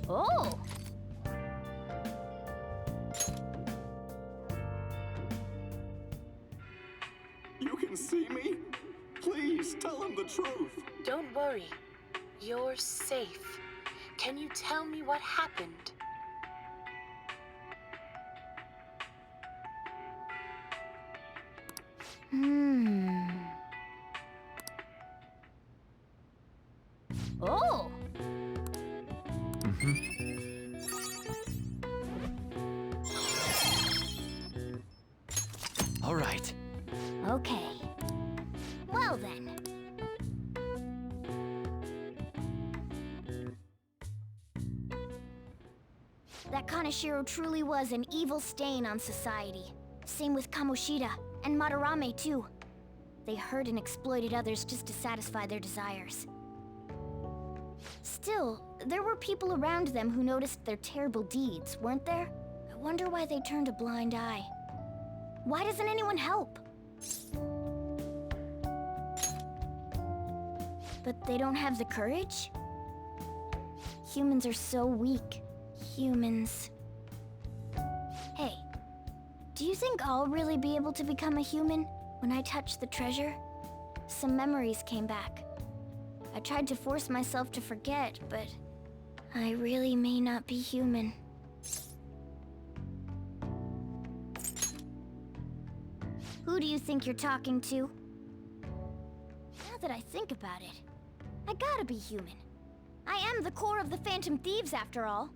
Oh! You can see me? Please, tell him the truth. Don't worry. You're safe. Can you tell me what happened? Oh! All right. Okay. Well then. That Kaneshiro truly was an evil stain on society. Same with Kamoshida, and Madarame too. They hurt and exploited others just to satisfy their desires. Still, there were people around them who noticed their terrible deeds, weren't there? I wonder why they turned a blind eye. Why doesn't anyone help? But they don't have the courage? Humans are so weak. Humans. Hey, do you think I'll really be able to become a human when I touch the treasure? Some memories came back. I tried to force myself to forget, but I really may not be human. Who do you think you're talking to? Now that I think about it, I gotta be human. I am the core of the Phantom Thieves, after all.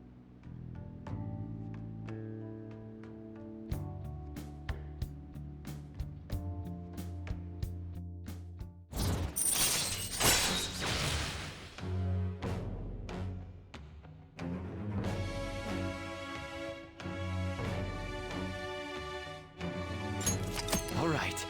All right.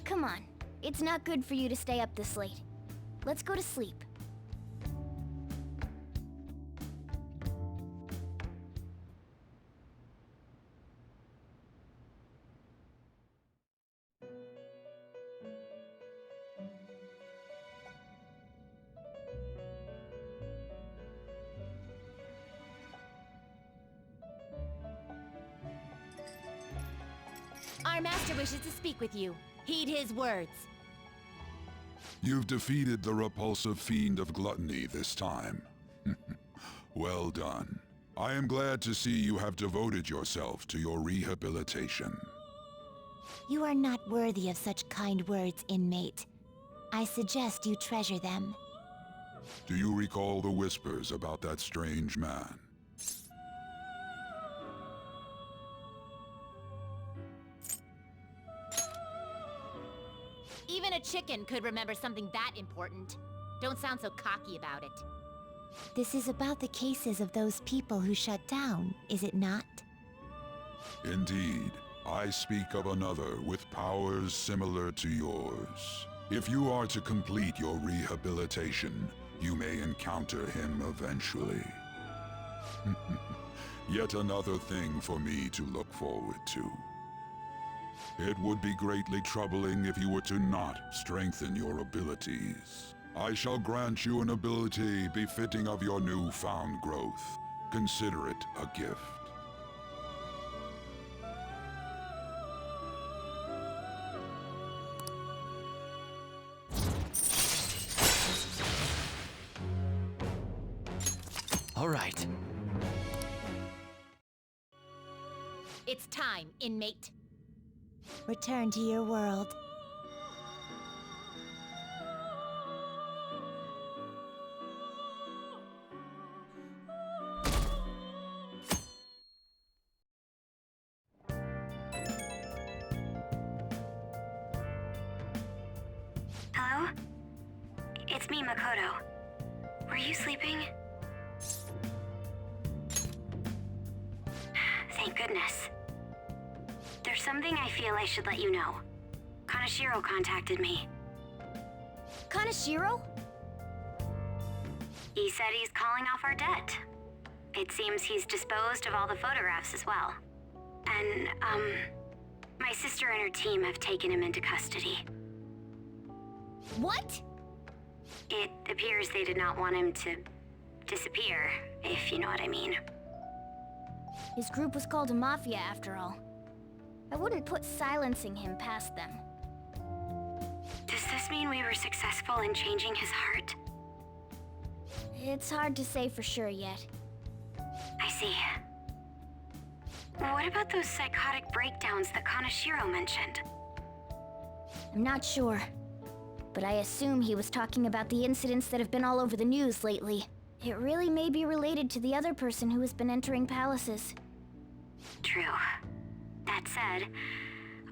Come on, it's not good for you to stay up this late. Let's go to sleep. Our master wishes to speak with you. Heed his words. You've defeated the repulsive fiend of gluttony this time. Well done. I am glad to see you have devoted yourself to your rehabilitation. You are not worthy of such kind words, inmate. I suggest you treasure them. Do you recall the whispers about that strange man? Even a chicken could remember something that important. Don't sound so cocky about it. This is about the cases of those people who shut down, is it not? Indeed. I speak of another with powers similar to yours. If you are to complete your rehabilitation, you may encounter him eventually. Yet another thing for me to look forward to. It would be greatly troubling if you were to not strengthen your abilities. I shall grant you an ability befitting of your newfound growth. Consider it a gift. All right. It's time, inmate. Return to your world. It's me, Makoto. Were you sleeping? Thank goodness. There's something I feel I should let you know. Kaneshiro contacted me. Kaneshiro? He said he's calling off our debt. It seems he's disposed of all the photographs as well. And, my sister and her team have taken him into custody. What? It appears they did not want him to disappear, if you know what I mean. His group was called a mafia after all. I wouldn't put silencing him past them. Does this mean we were successful in changing his heart? It's hard to say for sure yet. I see. What about those psychotic breakdowns that Kaneshiro mentioned? I'm not sure. But I assume he was talking about the incidents that have been all over the news lately. It really may be related to the other person who has been entering palaces. True. That said,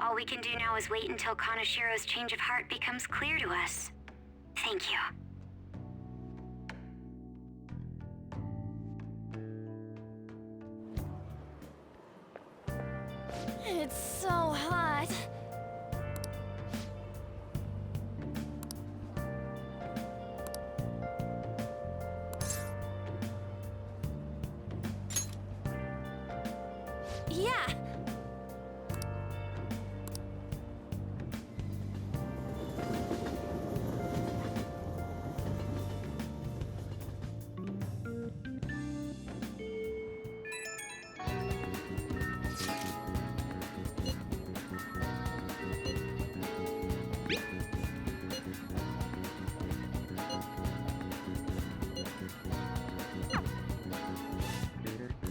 all we can do now is wait until Kaneshiro's change of heart becomes clear to us. Thank you. It's so hot. Yeah.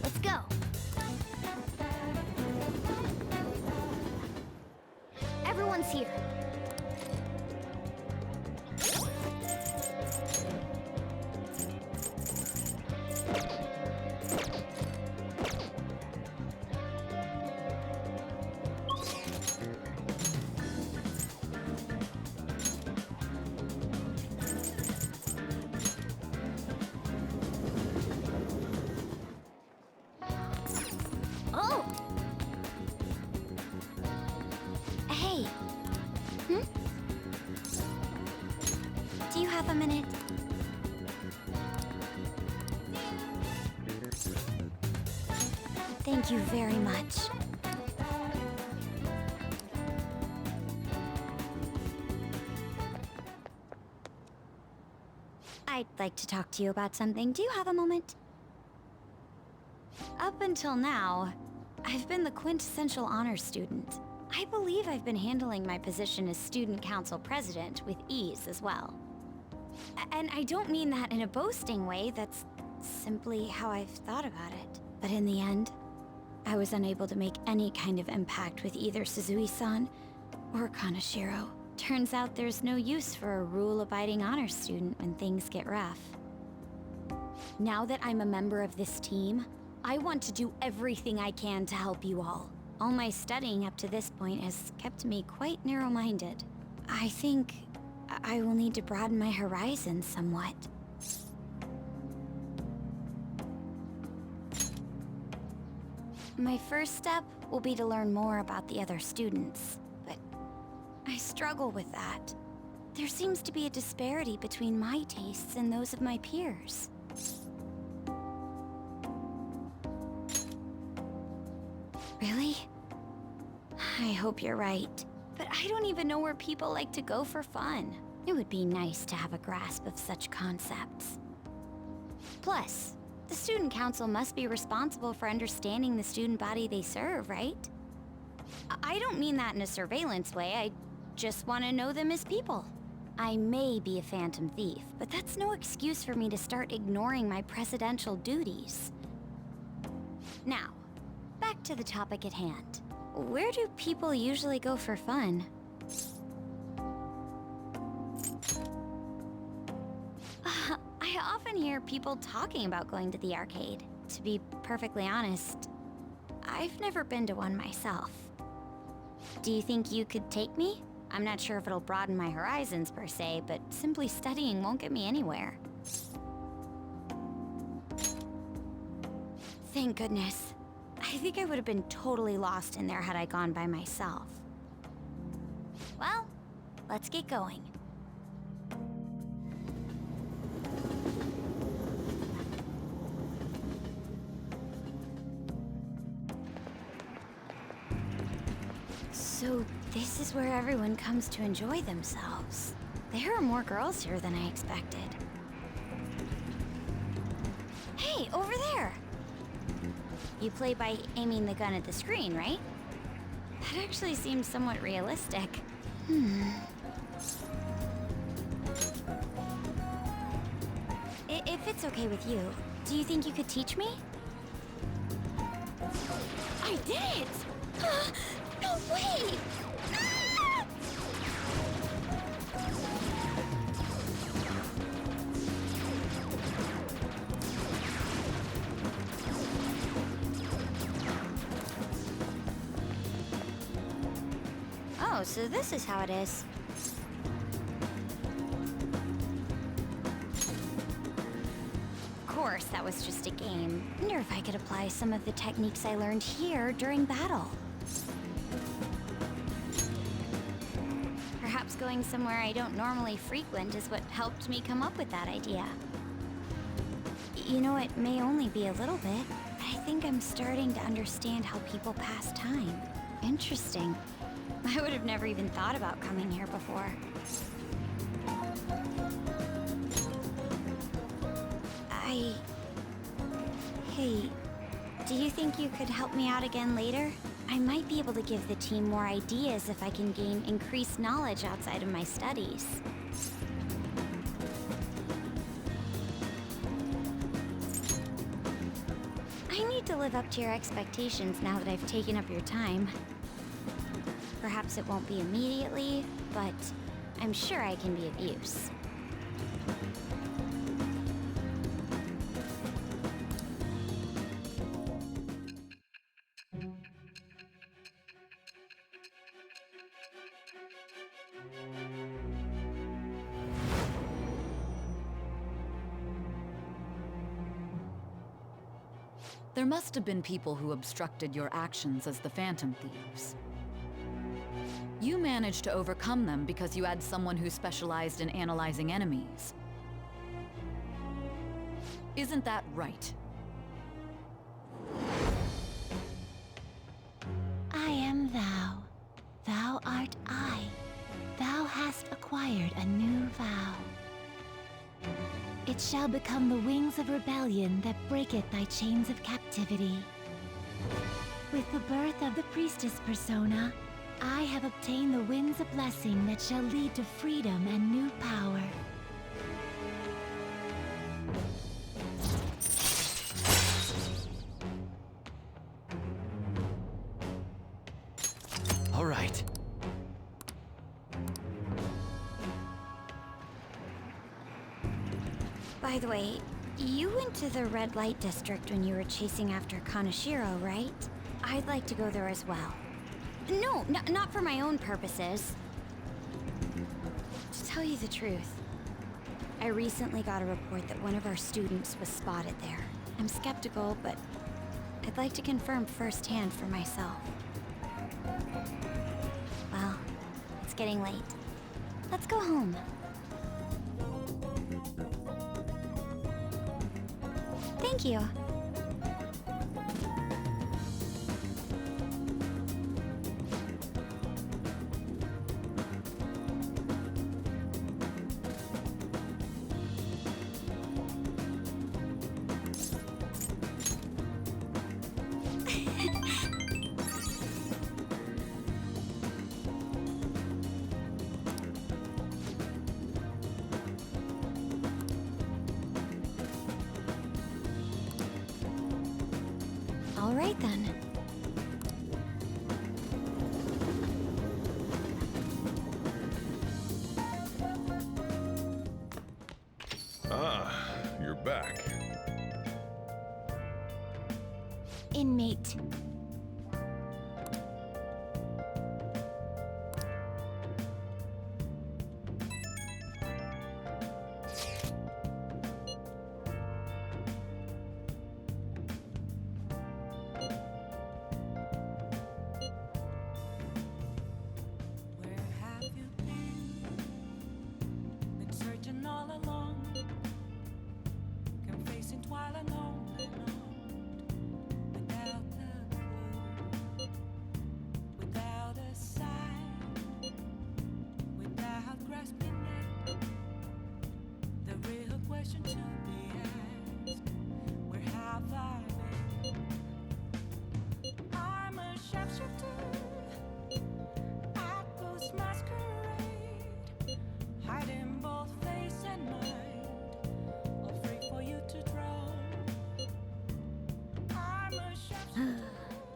Let's go. Everyone's here. Oh! Hey. Do you have a minute? Thank you very much. I'd like to talk to you about something. Do you have a moment? Up until now, I've been the quintessential honor student. I believe I've been handling my position as student council president with ease as well. And I don't mean that in a boasting way, that's simply how I've thought about it. But in the end, I was unable to make any kind of impact with either Suzui-san or Kaneshiro. Turns out there's no use for a rule-abiding honor student when things get rough. Now that I'm a member of this team, I want to do everything I can to help you all. All my studying up to this point has kept me quite narrow-minded. I think I will need to broaden my horizons somewhat. My first step will be to learn more about the other students, but I struggle with that. There seems to be a disparity between my tastes and those of my peers. Really? I hope you're right. But I don't even know where people like to go for fun. It would be nice to have a grasp of such concepts. Plus, the student council must be responsible for understanding the student body they serve, right? I don't mean that in a surveillance way, I just want to know them as people. I may be a phantom thief, but that's no excuse for me to start ignoring my presidential duties. Now, back to the topic at hand. Where do people usually go for fun? I often hear people talking about going to the arcade. To be perfectly honest, I've never been to one myself. Do you think you could take me? I'm not sure if it'll broaden my horizons per se, but simply studying won't get me anywhere. Thank goodness. I think I would have been totally lost in there had I gone by myself. Well, let's get going. So this is where everyone comes to enjoy themselves. There are more girls here than I expected. Hey, over there! You play by aiming the gun at the screen, right? That actually seems somewhat realistic. If it's okay with you, do you think you could teach me? I did it! No way! Ah! Oh, so this is how it is. Of course, that was just a game. Wonder if I could apply some of the techniques I learned here during battle. Perhaps going somewhere I don't normally frequent is what helped me come up with that idea. You know, it may only be a little bit, but I think I'm starting to understand how people pass time. Interesting. I would have never even thought about coming here before. Hey, do you think you could help me out again later? I might be able to give the team more ideas if I can gain increased knowledge outside of my studies. I need to live up to your expectations now that I've taken up your time. Perhaps it won't be immediately, but I'm sure I can be of use. There must have been people who obstructed your actions as the Phantom Thieves. You managed to overcome them because you had someone who specialized in analyzing enemies. Isn't that right? I am thou. Thou art I. Thou hast acquired a new vow. It shall become the wings of rebellion that breaketh thy chains of captivity. With the birth of the priestess persona, I have obtained the winds of blessing that shall lead to freedom and new power. All right. By the way, you went to the red light district when you were chasing after Kaneshiro, right? I'd like to go there as well. No, not for my own purposes. To tell you the truth, I recently got a report that one of our students was spotted there. I'm skeptical, but I'd like to confirm firsthand for myself. Well, it's getting late. Let's go home. Thank you. All right then. Ah, you're back. Inmate.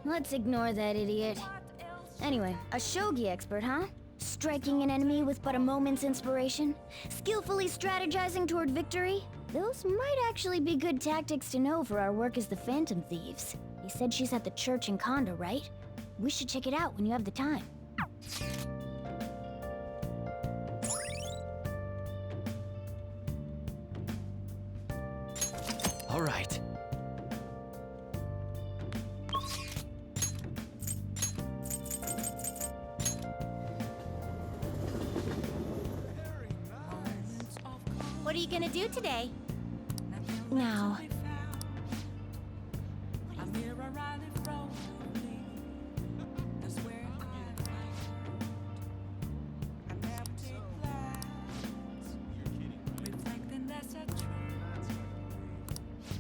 Let's ignore that idiot. Anyway, a shogi expert, huh? Striking an enemy with but a moment's inspiration? Skillfully strategizing toward victory? Those might actually be good tactics to know for our work as the Phantom Thieves. You said she's at the church in Kondo, right? We should check it out when you have the time. All right. What are you gonna do today? Now.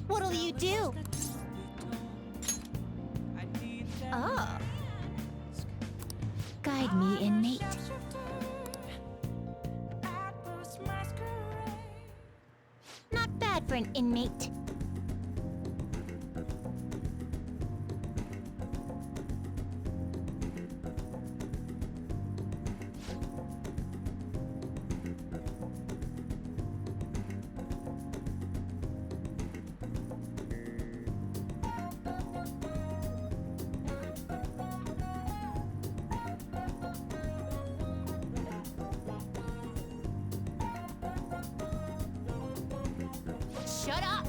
What'll you do? Oh. Guide me, inmate. Not bad for an inmate. Shut up!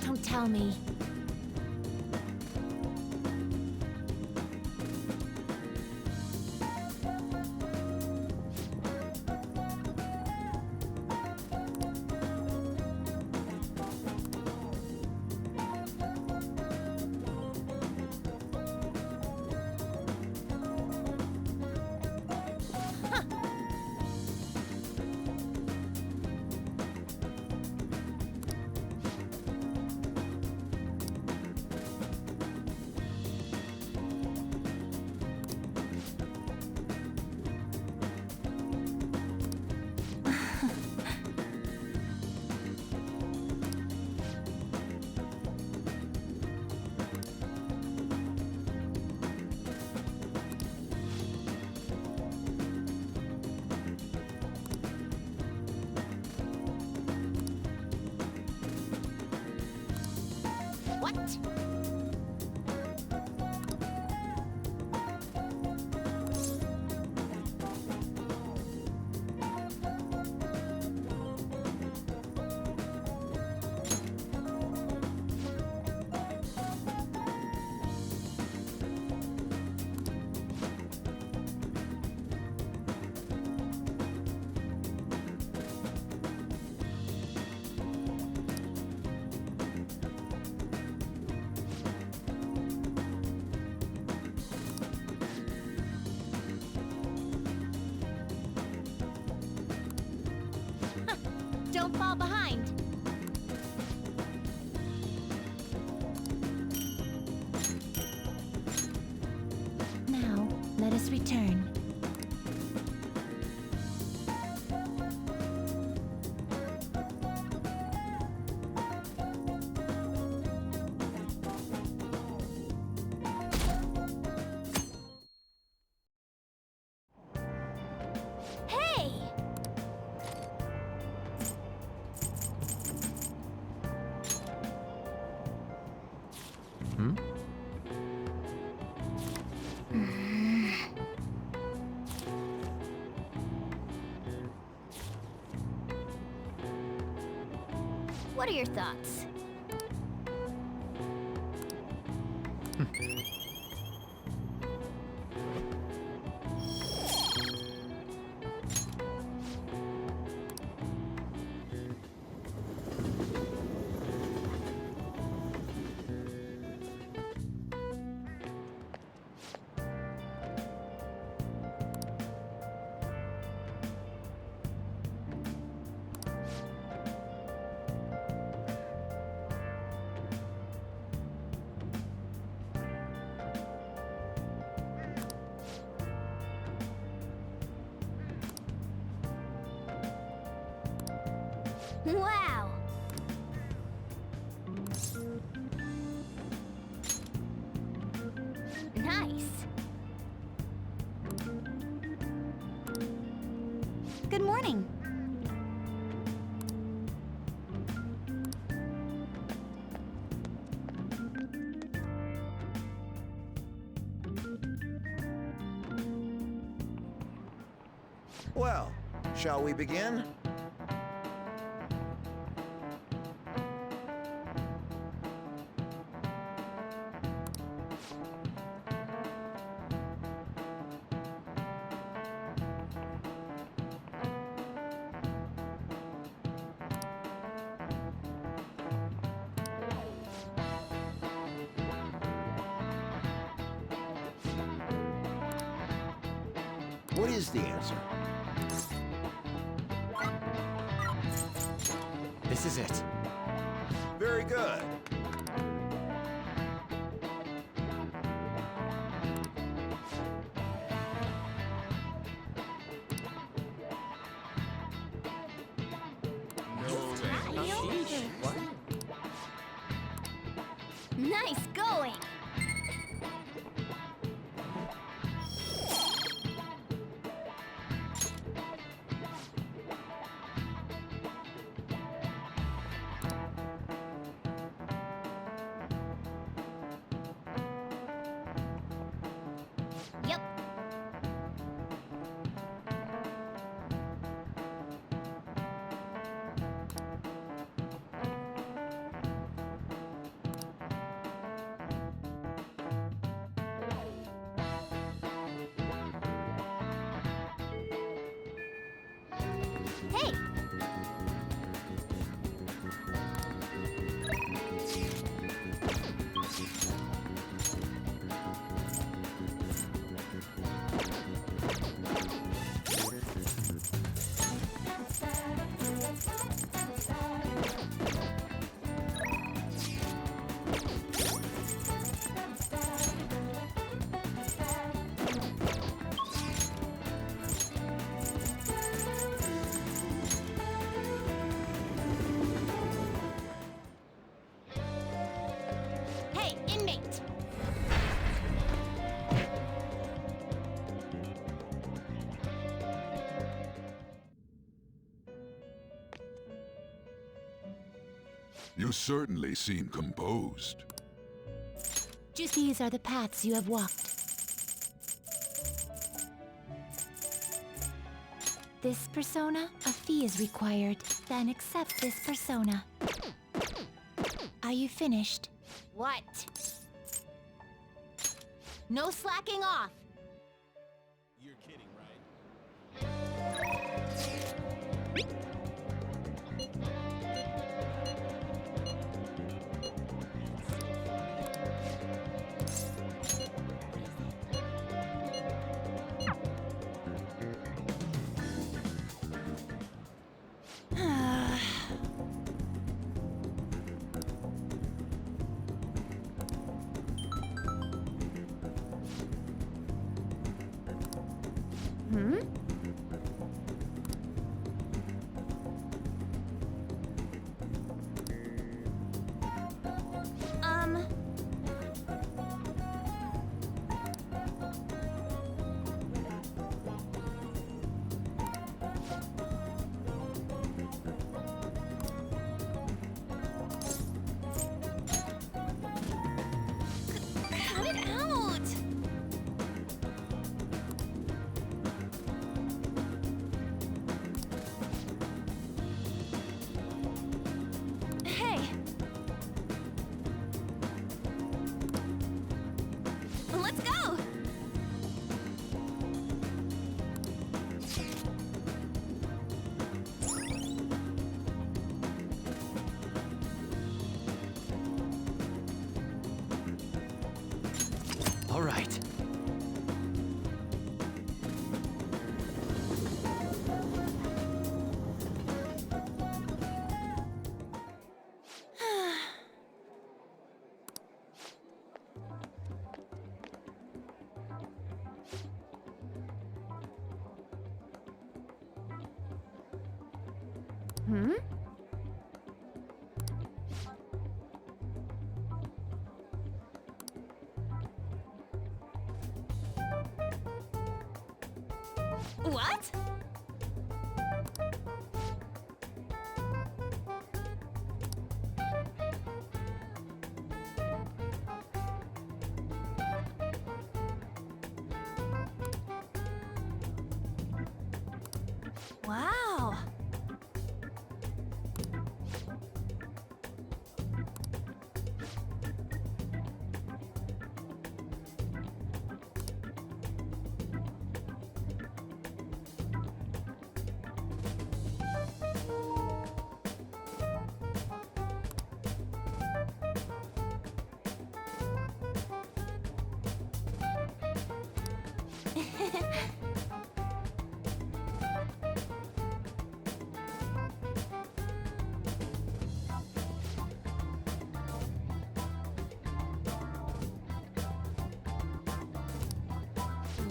Don't tell me. What? Don't fall behind. Now, let us return. What are your thoughts? Wow! Nice! Good morning. Well, shall we begin? What is the answer? This is it. Very good. Nice going! Yep. Hey! Hey, inmate! You certainly seem composed. These are the paths you have walked. This persona, a fee is required. Then accept this persona. Are you finished? What? No slacking off! You're kidding, right? Hmm? Cut it out! Hmm? What? Wow.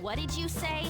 What did you say?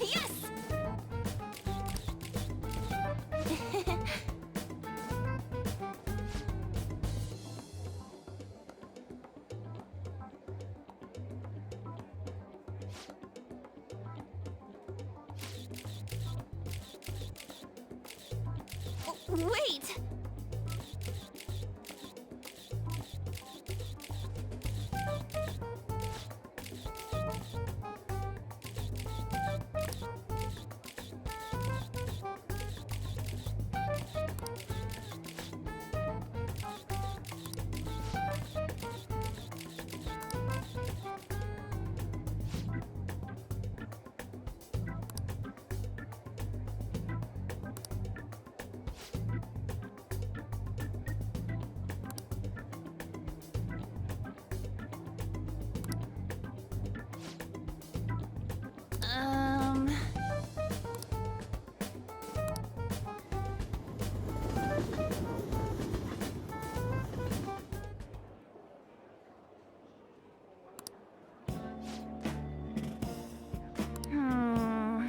Yes! Wait! Um... Hmm...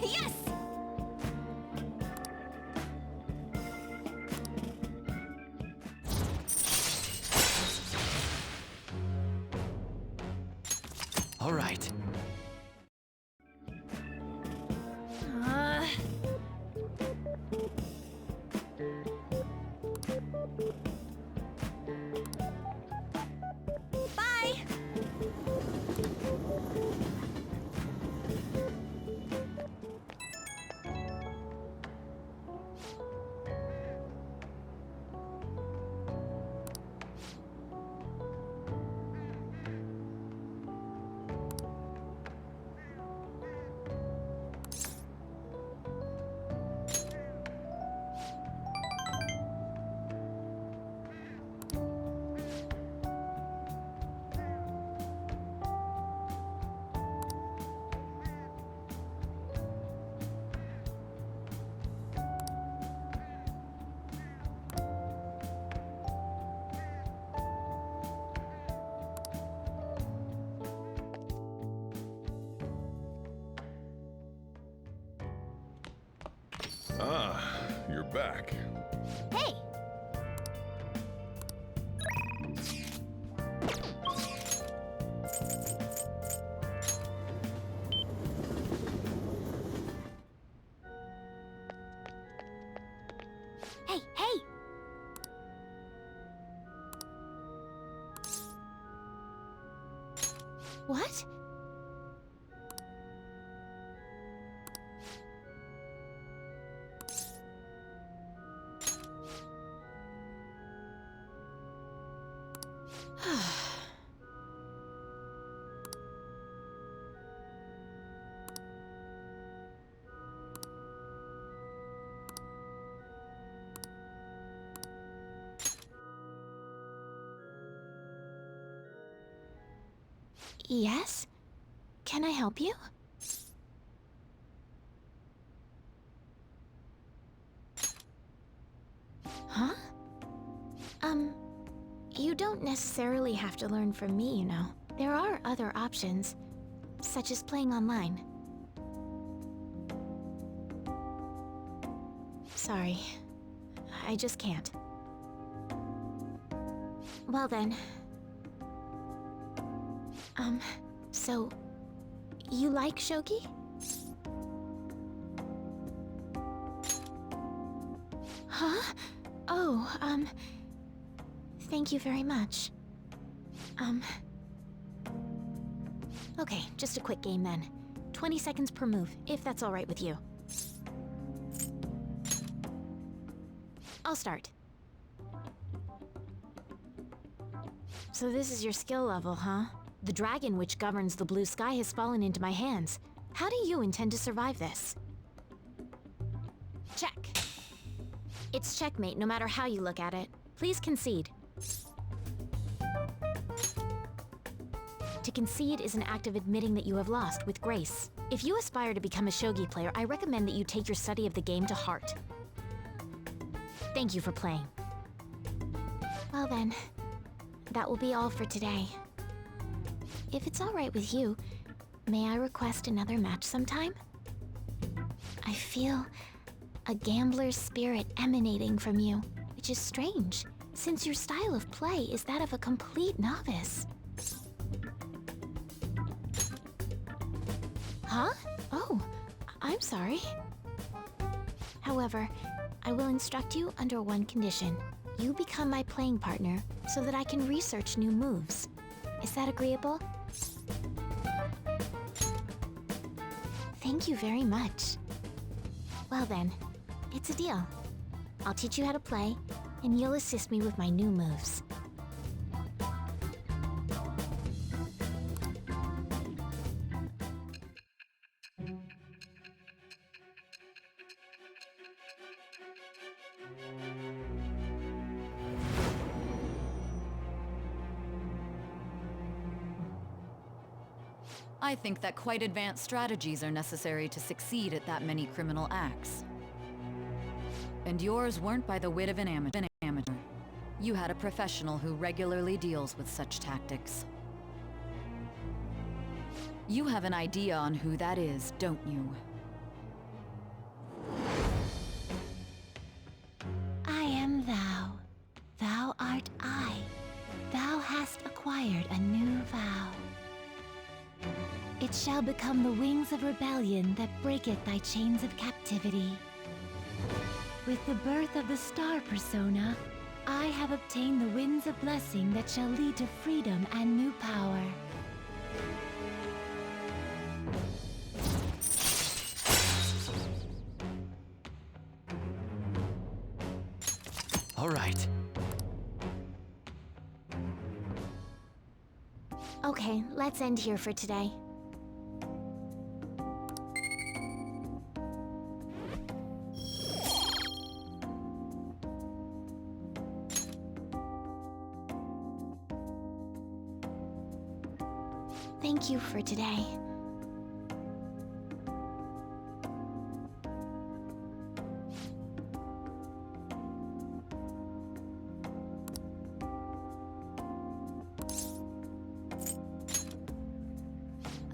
Yes! All right. Bye! back. Hey! Hey, hey! What? Yes? Can I help you? Huh? You don't necessarily have to learn from me, you know. There are other options, such as playing online. Sorry. I just can't. Well then. So... you like shogi? Huh? Oh, thank you very much. Okay, just a quick game then. 20 seconds per move, if that's all right with you. I'll start. So this is your skill level, huh? The dragon which governs the blue sky has fallen into my hands. How do you intend to survive this? Check. It's checkmate no matter how you look at it. Please concede. To concede is an act of admitting that you have lost with grace. If you aspire to become a shogi player, I recommend that you take your study of the game to heart. Thank you for playing. Well then, that will be all for today. If it's all right with you, may I request another match sometime? I feel a gambler's spirit emanating from you, which is strange, since your style of play is that of a complete novice. Huh? Oh, I'm sorry. However, I will instruct you under one condition. You become my playing partner so that I can research new moves. Is that agreeable? Thank you very much. Well then, it's a deal. I'll teach you how to play, and you'll assist me with my new moves. I think that quite advanced strategies are necessary to succeed at that many criminal acts. And yours weren't by the wit of an amateur. You had a professional who regularly deals with such tactics. You have an idea on who that is, don't you? I am thou. Thou art I. Thou hast acquired a new vow. It shall become the wings of rebellion that breaketh thy chains of captivity. With the birth of the star persona, I have obtained the winds of blessing that shall lead to freedom and new power. All right. Okay, let's end here for today. Thank you for today.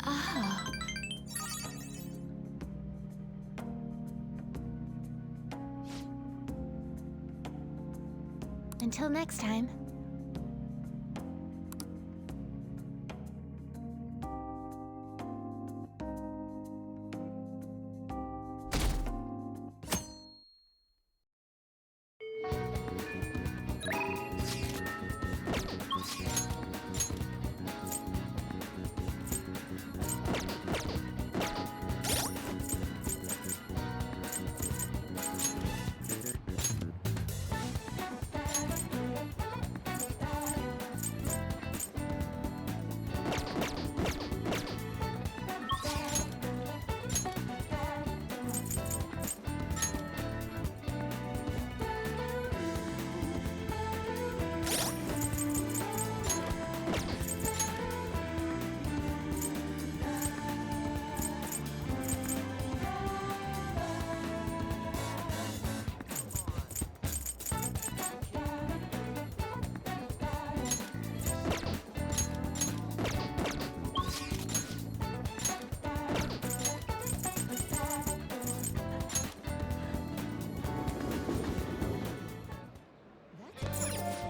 Oh. Until next time.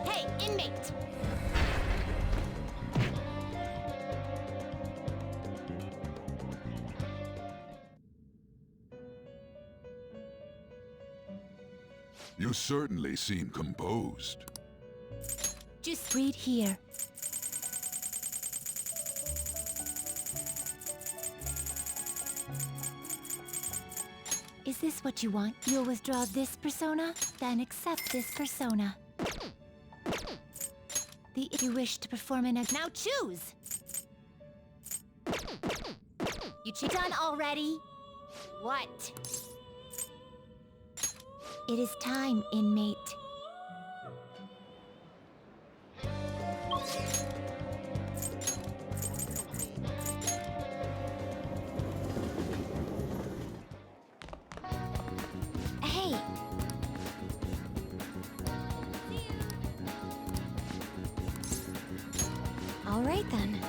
Hey, inmate! You certainly seem composed. Just read here. Is this what you want? You'll withdraw this persona, then accept this persona. You wish to perform in a... Now choose! You done already? What? It is time, inmate. Hey! All right then.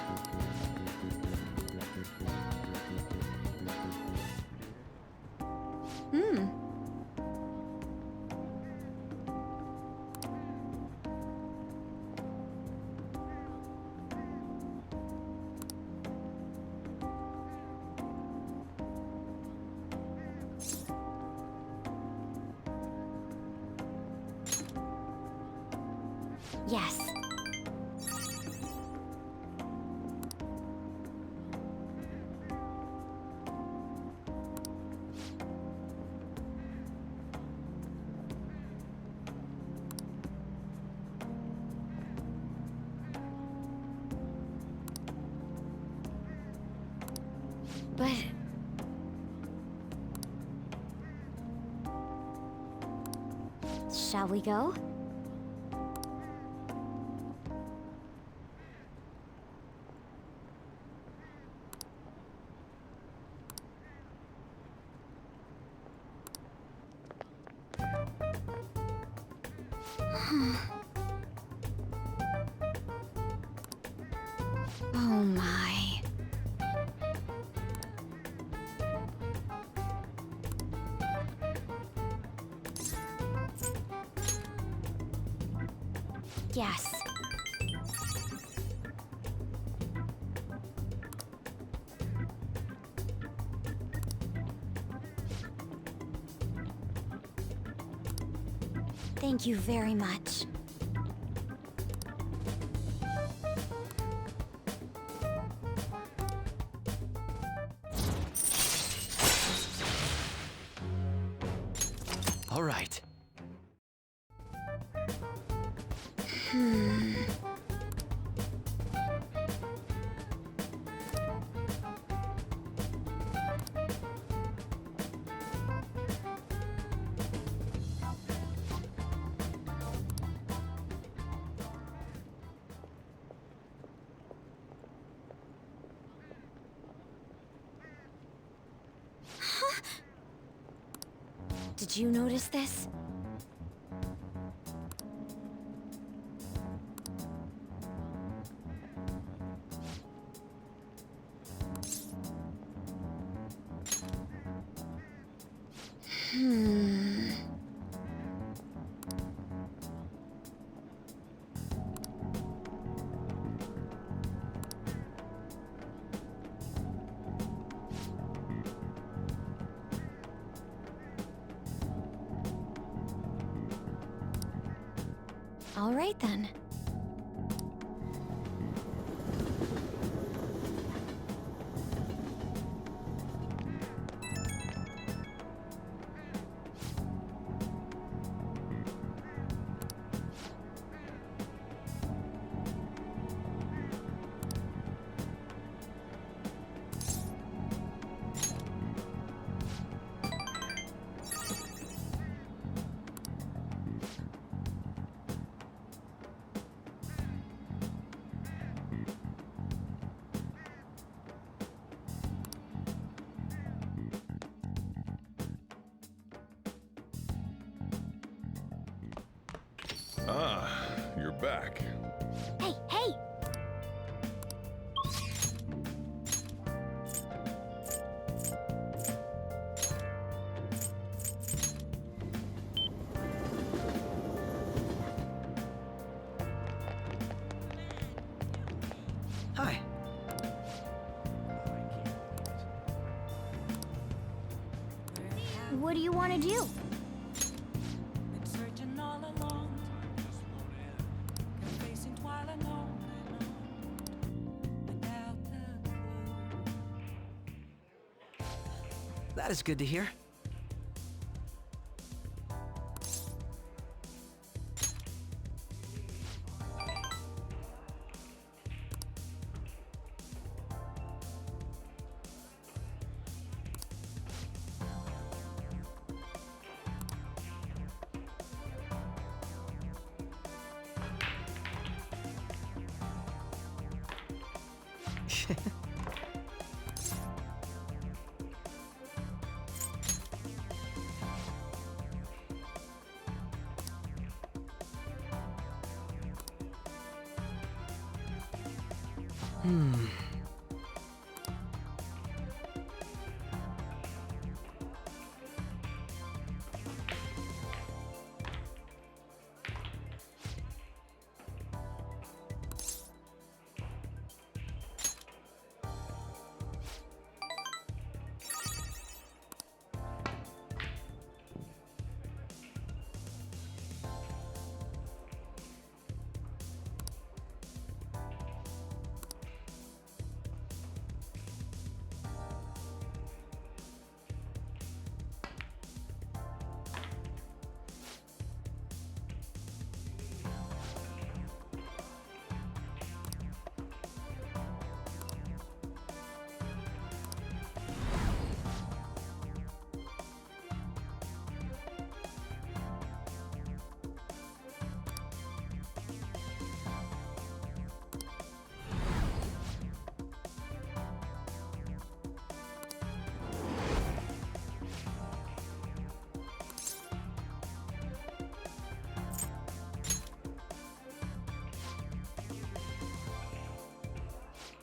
Yes. But... shall we go? Oh my. Yes. Thank you very much. All right. Did you notice this? All right then. Ah, you're back. Hey, hey! Hi. What do you want to do? That is good to hear.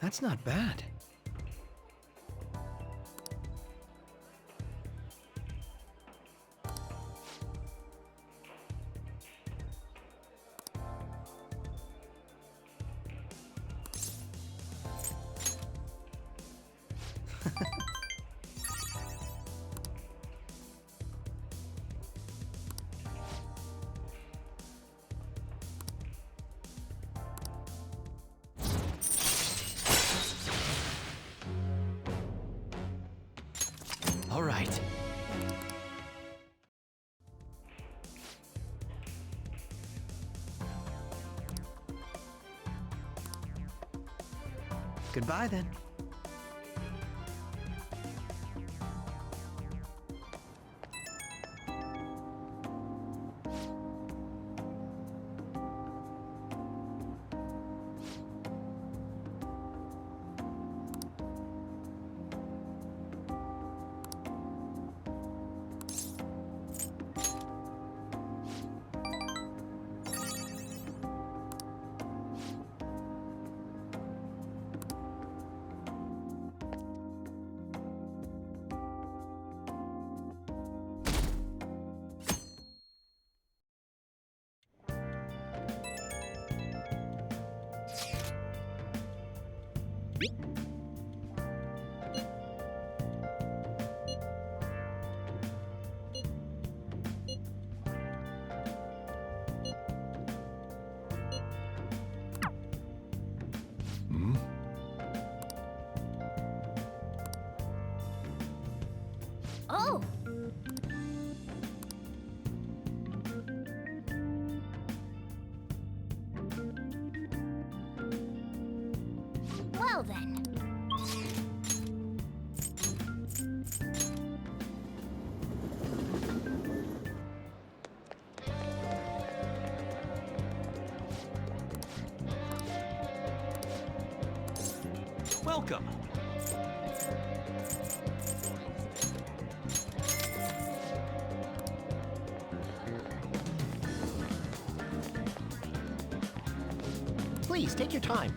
That's not bad. All right. Goodbye then. Oh! Well then. Welcome. Please, take your time.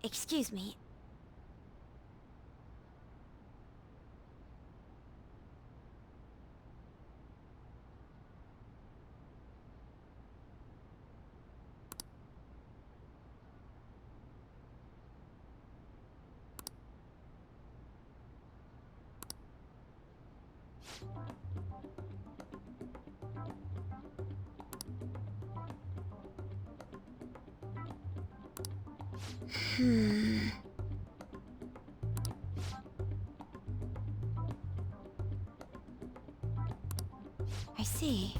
Excuse me. I see.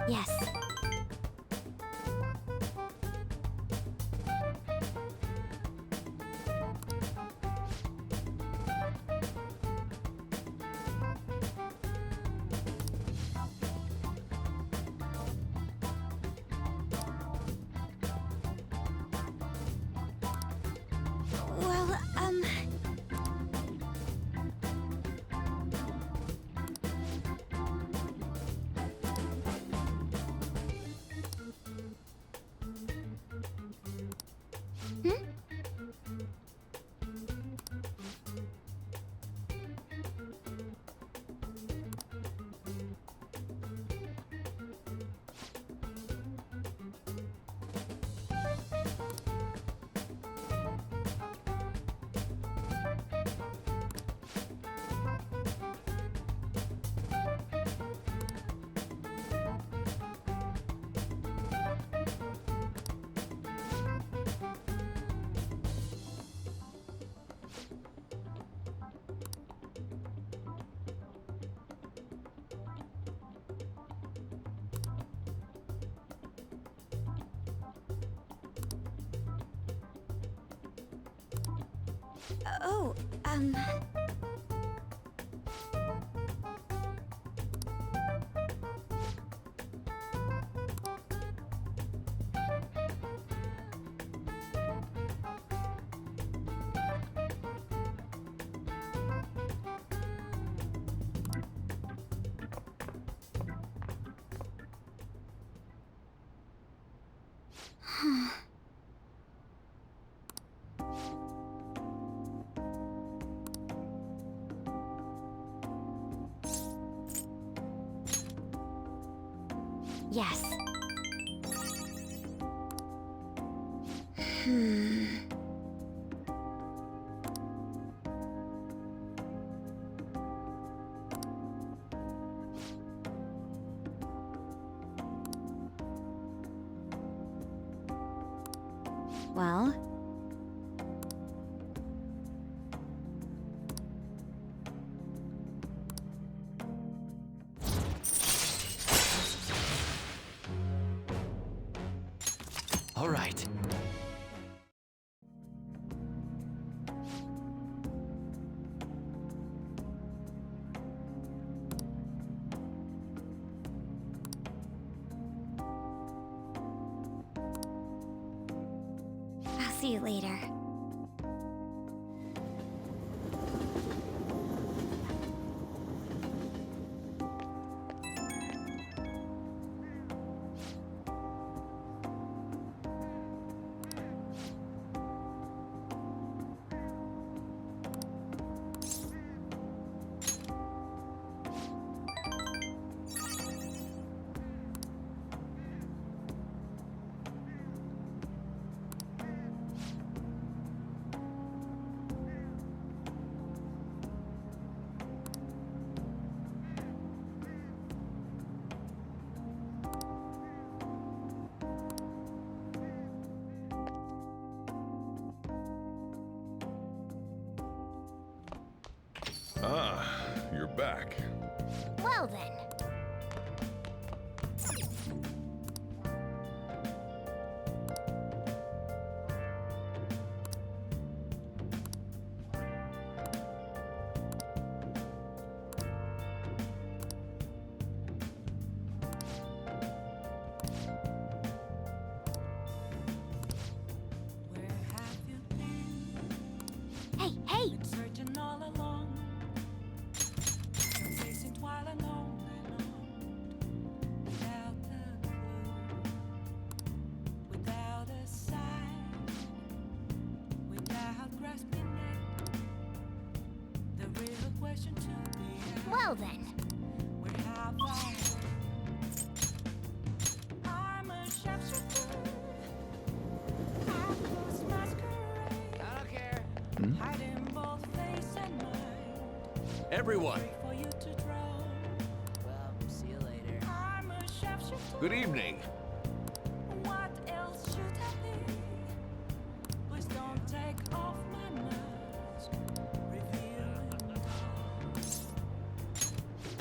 Yes. Well, oh, yes. Well, See you later. Ah, you're back. Well then. Hey, hey! Searching all along, chasing while alone without a clue, without a sign, without grasping it. The real question to be asked. Well then. Where have I'm a sharpshooter. I was masquerade. I don't care. Hiding both face and mind. Everyone. Wait for you to draw. Well, see you later. I'm a sharpshooter. Good evening. What else should I be? Please don't take off my mask. Revealing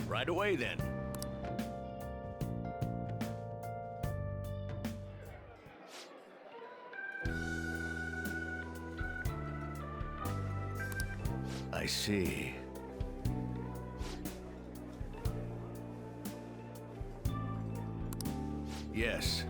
Right away, then. I see. Yes.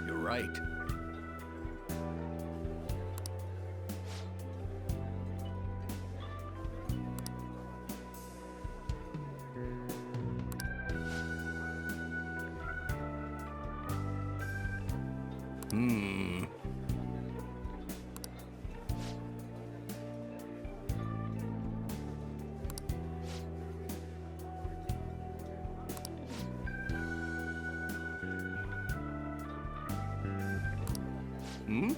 You're right. Hmm. Hmm?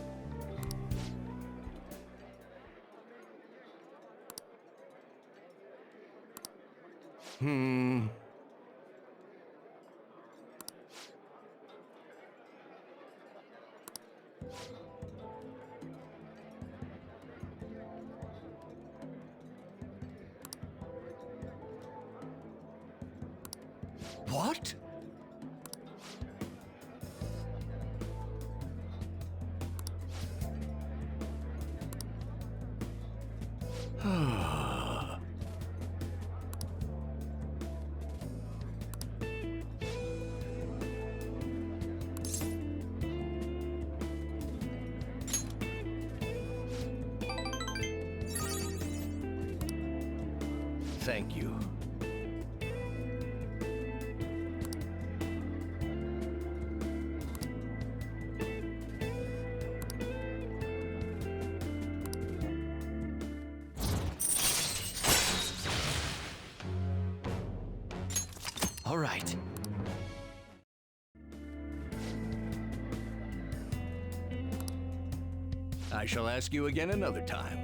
Hmm. What? Thank you. All right. I shall ask you again another time.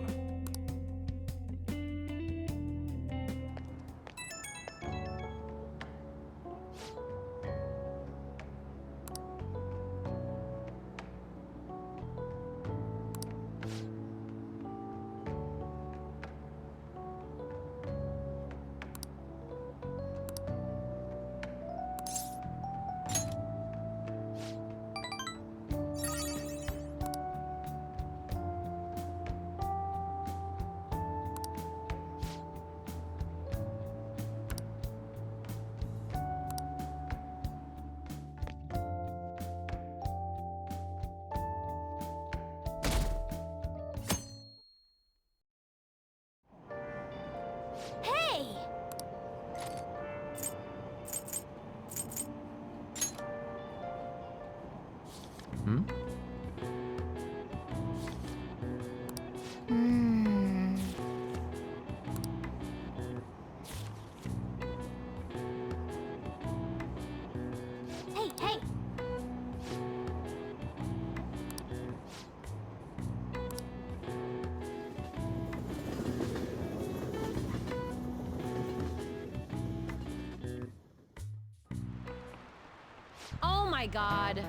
Oh my god.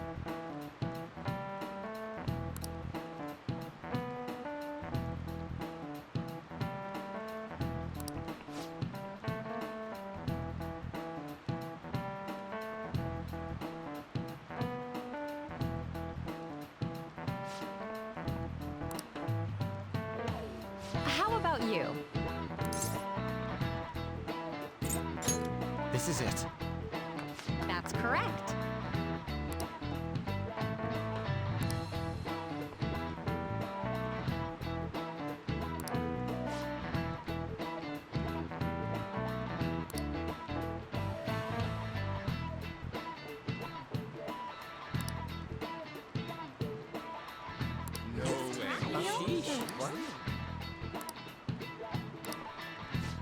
How about you? This is it. That's correct.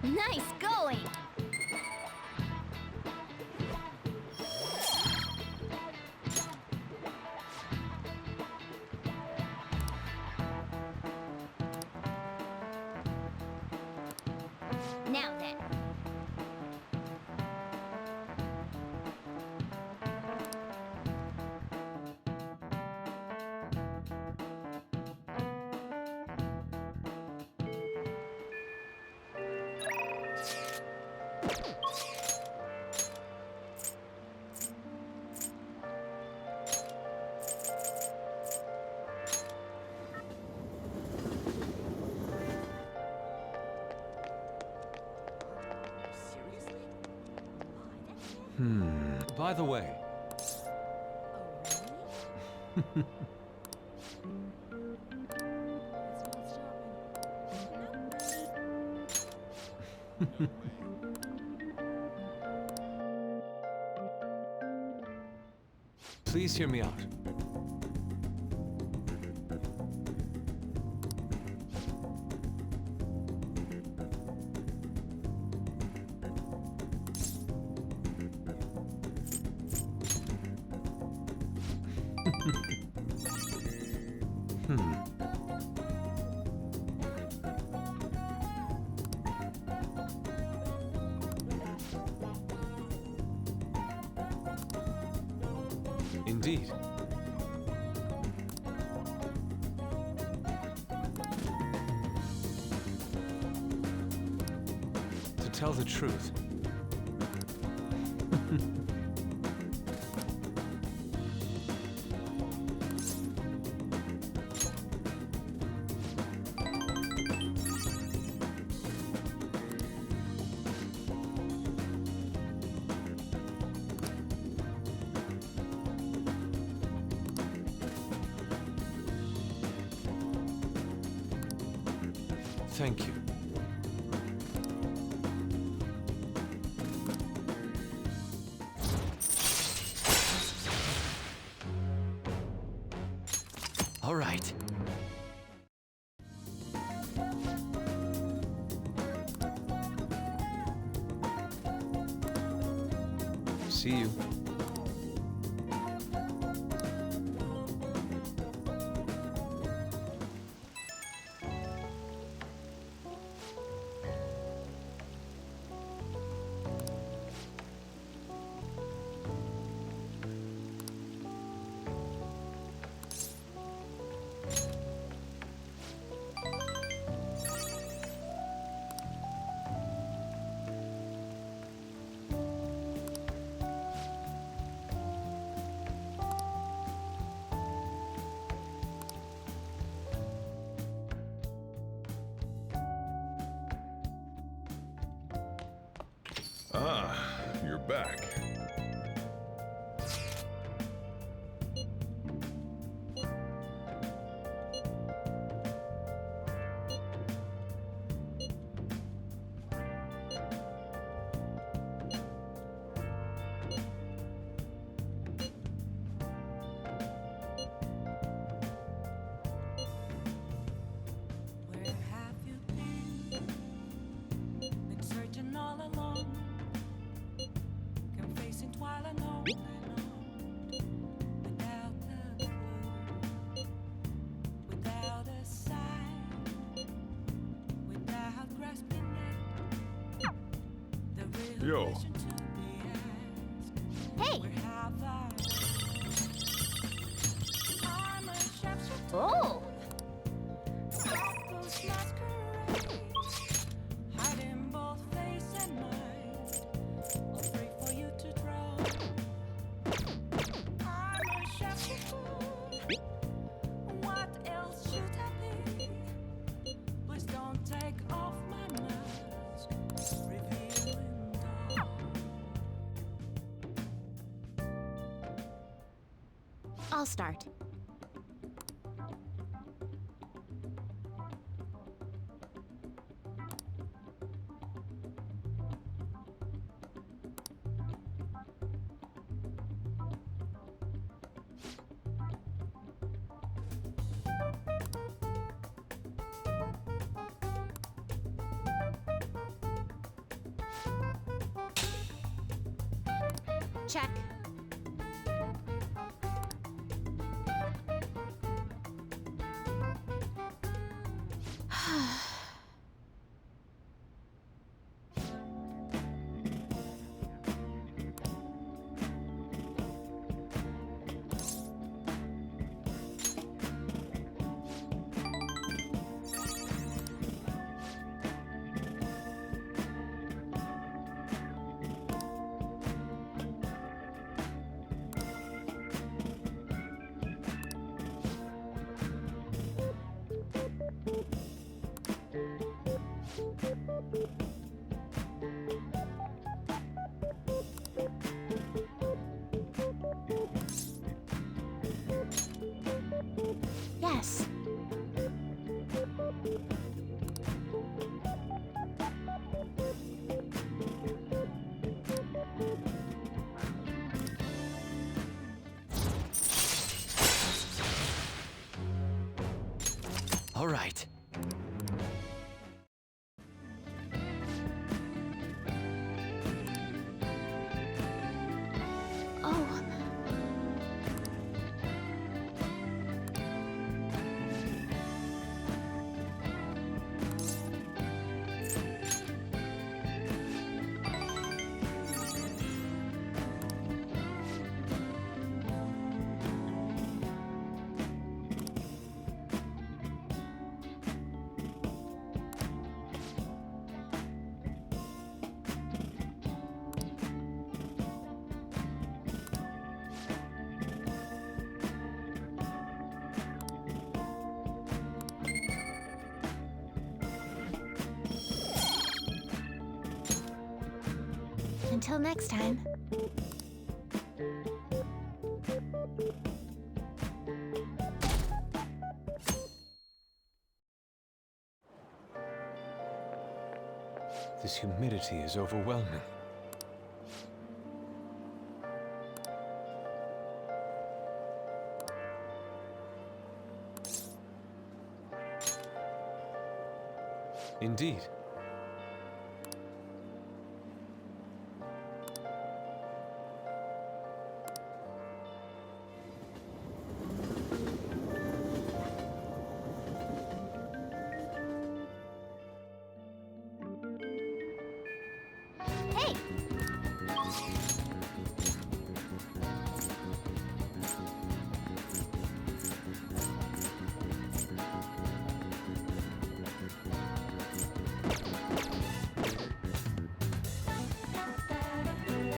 Nice going! Now then. By the way. Please hear me out. Indeed. To tell the truth. Thank you. All right. See you. Ah, you're back. Where have you been? Been searching all along. Confessing while alone and on. Without a clue. Without a sign. Without grasping it. The real Yo. question to be asked. Hey! Where have I I'll start. Check. Yes. All right. Oh. Until next time. This humidity is overwhelming. Indeed.